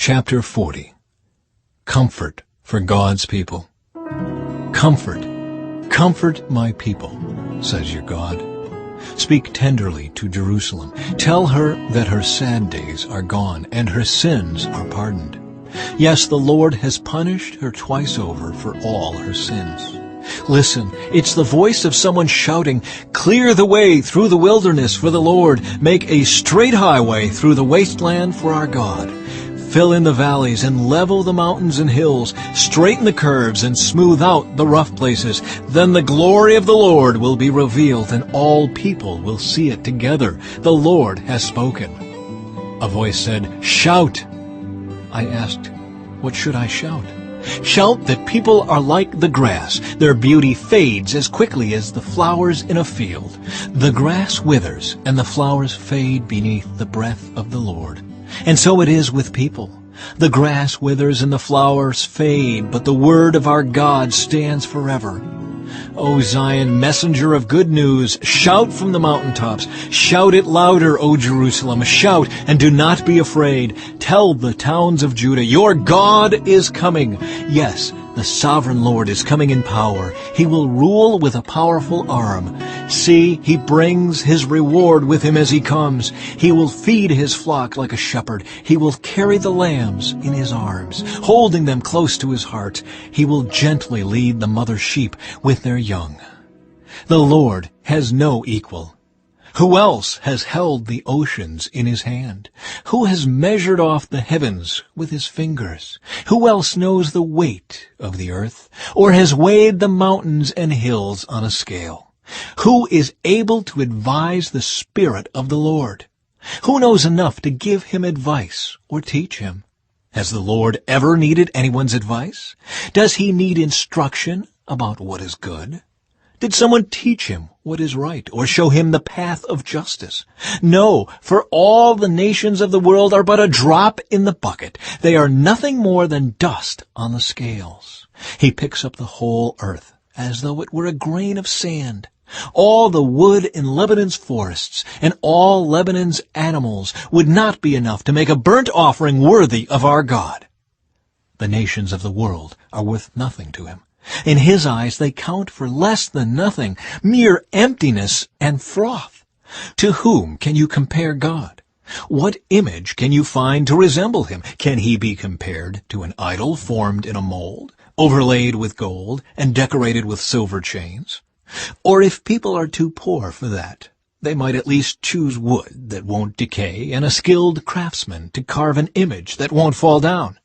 Chapter 40. Comfort for God's people. Comfort, comfort my people, says your God. Speak tenderly to Jerusalem. Tell her that her sad days are gone and her sins are pardoned. Yes, the Lord has punished her twice over for all her sins. Listen, it's the voice of someone shouting, "Clear the way through the wilderness for the Lord. Make a straight highway through the wasteland for our God. Fill in the valleys and level the mountains and hills. Straighten the curves and smooth out the rough places. Then the glory of the Lord will be revealed, and all people will see it together. The Lord has spoken." A voice said, "Shout." I asked, "What should I shout?" "Shout that people are like the grass. Their beauty fades as quickly as the flowers in a field. The grass withers and the flowers fade beneath the breath of the Lord. And so it is with people. The grass withers and the flowers fade, but the word of our God stands forever. O Zion, messenger of good news, shout from the mountaintops. Shout it louder, O Jerusalem. Shout and do not be afraid. Tell the towns of Judah, your God is coming. Yes, the sovereign Lord is coming in power. He will rule with a powerful arm. See, he brings his reward with him as he comes. He will feed his flock like a shepherd. He will carry the lambs in his arms, holding them close to his heart. He will gently lead the mother sheep with their young. The Lord has no equal. Who else has held the oceans in his hand? Who has measured off the heavens with his fingers? Who else knows the weight of the earth, or has weighed the mountains and hills on a scale? Who is able to advise the Spirit of the Lord? Who knows enough to give him advice or teach him? Has the Lord ever needed anyone's advice? Does he need instruction about what is good? Did someone teach him what is right, or show him the path of justice? No, for all the nations of the world are but a drop in the bucket. They are nothing more than dust on the scales. He picks up the whole earth as though it were a grain of sand. All the wood in Lebanon's forests and all Lebanon's animals would not be enough to make a burnt offering worthy of our God. The nations of the world are worth nothing to him. In his eyes they count for less than nothing, mere emptiness and froth. To whom can you compare God? What image can you find to resemble him? Can he be compared to an idol formed in a mold, overlaid with gold and decorated with silver chains? Or if people are too poor for that, they might at least choose wood that won't decay and a skilled craftsman to carve an image that won't fall down.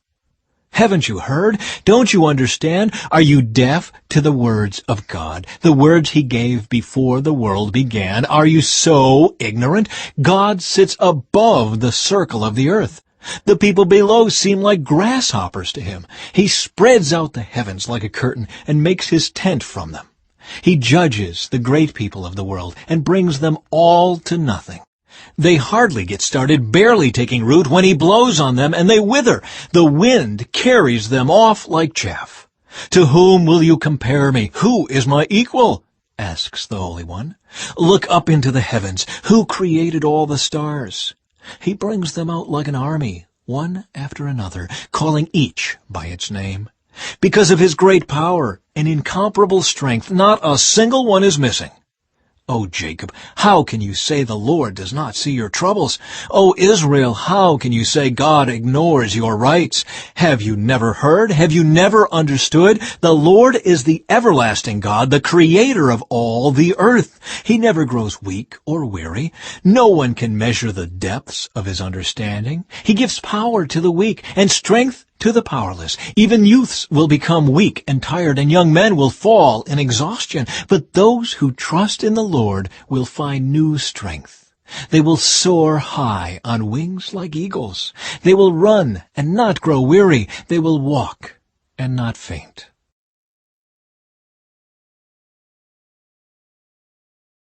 Haven't you heard? Don't you understand? Are you deaf to the words of God, the words he gave before the world began? Are you so ignorant? God sits above the circle of the earth. The people below seem like grasshoppers to him. He spreads out the heavens like a curtain and makes his tent from them. He judges the great people of the world and brings them all to nothing. They hardly get started, barely taking root, when he blows on them, and they wither. The wind carries them off like chaff. To whom will you compare me? Who is my equal? Asks the Holy One. Look up into the heavens. Who created all the stars? He brings them out like an army, one after another, calling each by its name. Because of his great power and incomparable strength, not a single one is missing. O Jacob, how can you say the Lord does not see your troubles? O Israel, how can you say God ignores your rights? Have you never heard? Have you never understood? The Lord is the everlasting God, the creator of all the earth. He never grows weak or weary. No one can measure the depths of his understanding. He gives power to the weak and strength to the powerless. Even youths will become weak and tired, and young men will fall in exhaustion. But those who trust in the Lord will find new strength. They will soar high on wings like eagles. They will run and not grow weary. They will walk and not faint.